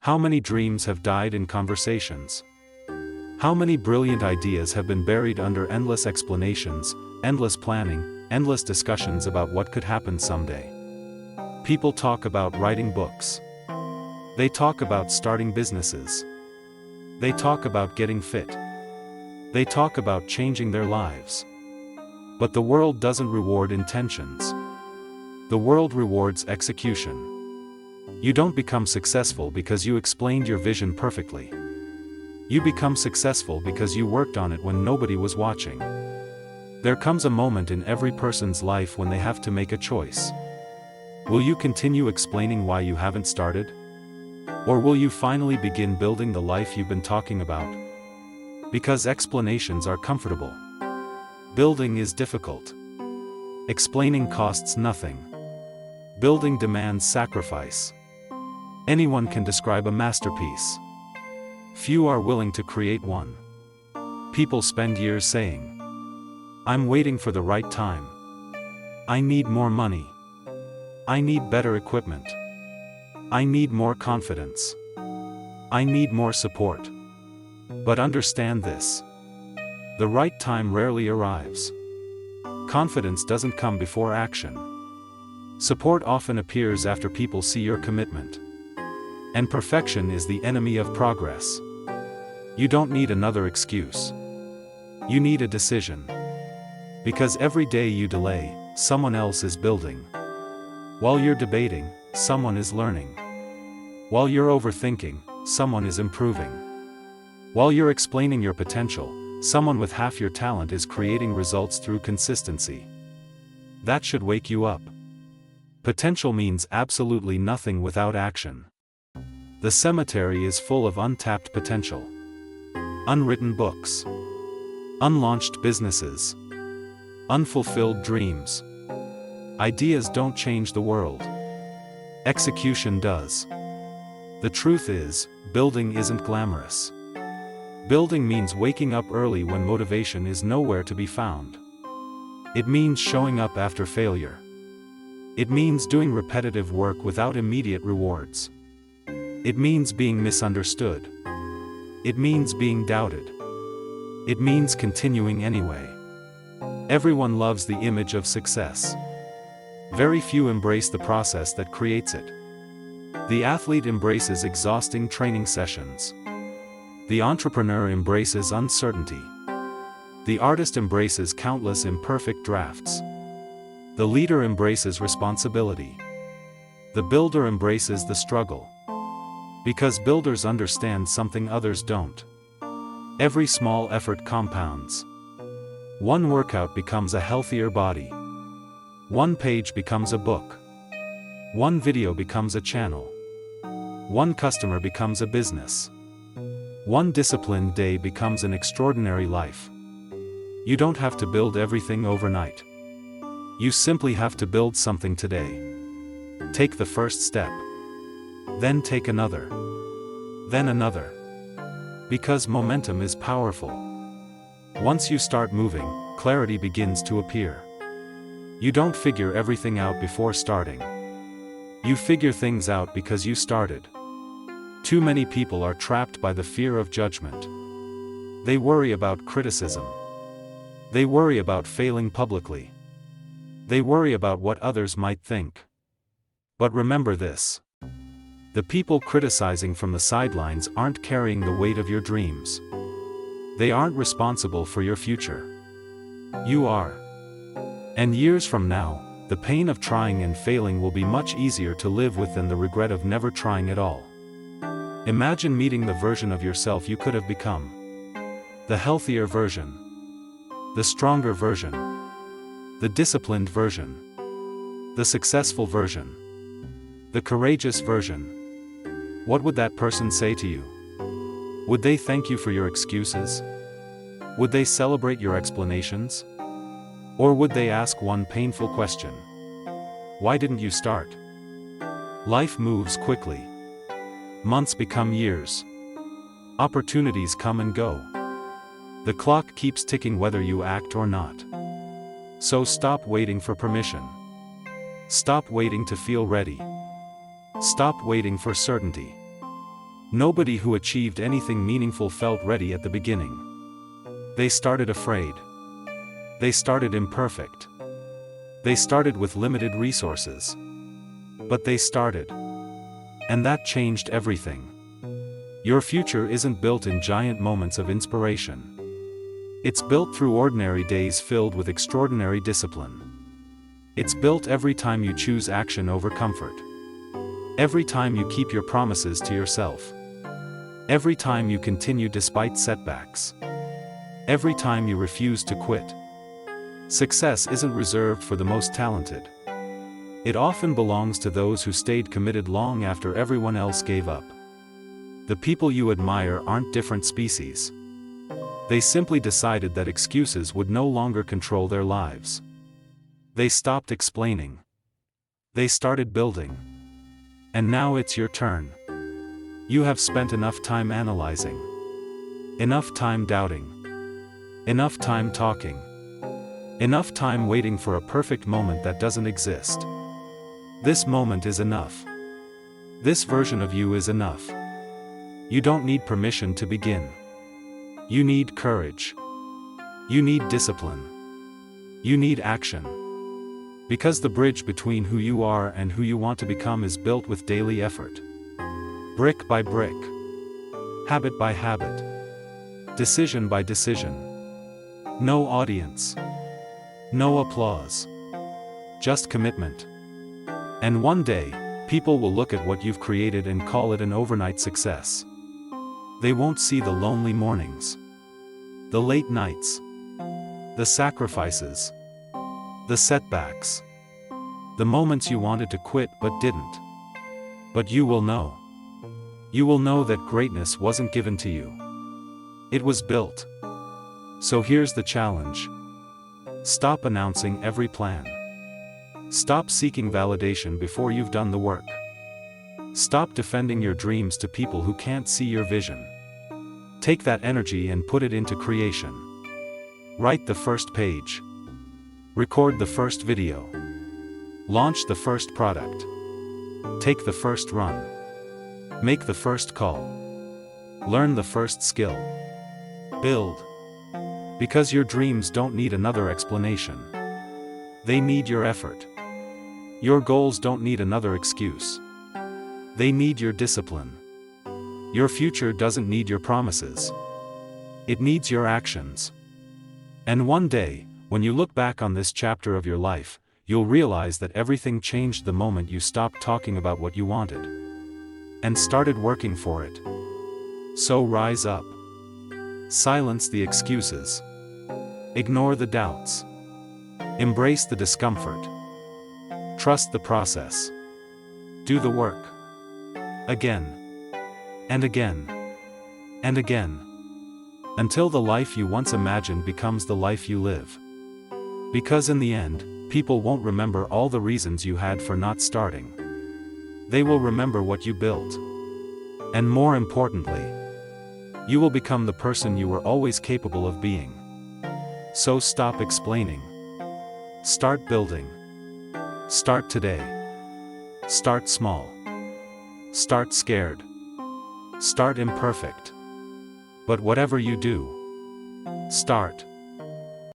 How many dreams have died in conversations? How many brilliant ideas have been buried under endless explanations, endless planning, endless discussions about what could happen someday? People talk about writing books. They talk about starting businesses. They talk about getting fit. They talk about changing their lives. But the world doesn't reward intentions. The world rewards execution. You don't become successful because you explained your vision perfectly. You become successful because you worked on it when nobody was watching. There comes a moment in every person's life when they have to make a choice. Will you continue explaining why you haven't started? Or will you finally begin building the life you've been talking about? Because explanations are comfortable. Building is difficult. Explaining costs nothing. Building demands sacrifice. Anyone can describe a masterpiece. Few are willing to create one. People spend years saying, "I'm waiting for the right time. I need more money. I need better equipment. I need more confidence. I need more support." But understand this. The right time rarely arrives. Confidence doesn't come before action. Support often appears after people see your commitment. And perfection is the enemy of progress. You don't need another excuse. You need a decision. Because every day you delay, someone else is building. While you're debating, someone is learning. While you're overthinking, someone is improving. While you're explaining your potential, someone with half your talent is creating results through consistency. That should wake you up. Potential means absolutely nothing without action. The cemetery is full of untapped potential. Unwritten books. Unlaunched businesses. Unfulfilled dreams. Ideas don't change the world. Execution does. The truth is, building isn't glamorous. Building means waking up early when motivation is nowhere to be found. It means showing up after failure. It means doing repetitive work without immediate rewards. It means being misunderstood. It means being doubted. It means continuing anyway. Everyone loves the image of success. Very few embrace the process that creates it. The athlete embraces exhausting training sessions. The entrepreneur embraces uncertainty. The artist embraces countless imperfect drafts. The leader embraces responsibility. The builder embraces the struggle. Because builders understand something others don't. Every small effort compounds. One workout becomes a healthier body. One page becomes a book. One video becomes a channel. One customer becomes a business. One disciplined day becomes an extraordinary life. You don't have to build everything overnight. You simply have to build something today. Take the first step. Then take another. Then another. Because momentum is powerful. Once you start moving, clarity begins to appear. You don't figure everything out before starting. You figure things out because you started. Too many people are trapped by the fear of judgment. They worry about criticism. They worry about failing publicly. They worry about what others might think. But remember this. The people criticizing from the sidelines aren't carrying the weight of your dreams. They aren't responsible for your future. You are. And years from now, the pain of trying and failing will be much easier to live with than the regret of never trying at all. Imagine meeting the version of yourself you could have become. The healthier version. The stronger version. The disciplined version. The successful version. The courageous version. What would that person say to you? Would they thank you for your excuses? Would they celebrate your explanations? Or would they ask one painful question? Why didn't you start? Life moves quickly. Months become years. Opportunities come and go. The clock keeps ticking whether you act or not. So stop waiting for permission. Stop waiting to feel ready. Stop waiting for certainty. Nobody who achieved anything meaningful felt ready at the beginning. They started afraid. They started imperfect. They started with limited resources. But they started. And that changed everything. Your future isn't built in giant moments of inspiration. It's built through ordinary days filled with extraordinary discipline. It's built every time you choose action over comfort. Every time you keep your promises to yourself. Every time you continue despite setbacks. Every time you refuse to quit. Success isn't reserved for the most talented. It often belongs to those who stayed committed long after everyone else gave up. The people you admire aren't different species. They simply decided that excuses would no longer control their lives. They stopped explaining. They started building. And now it's your turn. You have spent enough time analyzing. Enough time doubting. Enough time talking. Enough time waiting for a perfect moment that doesn't exist. This moment is enough. This version of you is enough. You don't need permission to begin. You need courage. You need discipline. You need action. Because the bridge between who you are and who you want to become is built with daily effort. Brick by brick. Habit by habit. Decision by decision. No audience. No applause. Just commitment. And one day, people will look at what you've created and call it an overnight success. They won't see the lonely mornings. The late nights. The sacrifices. The setbacks. The moments you wanted to quit but didn't. But you will know. You will know that greatness wasn't given to you. It was built. So here's the challenge. Stop announcing every plan. Stop seeking validation before you've done the work. Stop defending your dreams to people who can't see your vision. Take that energy and put it into creation. Write the first page. Record the first video. Launch the first product. Take the first run. Make the first call. Learn the first skill. Build. Because your dreams don't need another explanation. They need your effort. Your goals don't need another excuse. They need your discipline. Your future doesn't need your promises. It needs your actions. And one day, when you look back on this chapter of your life, you'll realize that everything changed the moment you stopped talking about what you wanted and started working for it. So rise up. Silence the excuses. Ignore the doubts. Embrace the discomfort. Trust the process. Do the work. Again. And again. And again. Until the life you once imagined becomes the life you live. Because in the end, people won't remember all the reasons you had for not starting. They will remember what you built. And more importantly, you will become the person you were always capable of being. So stop explaining. Start building. Start today. Start small. Start scared. Start imperfect. But whatever you do, start.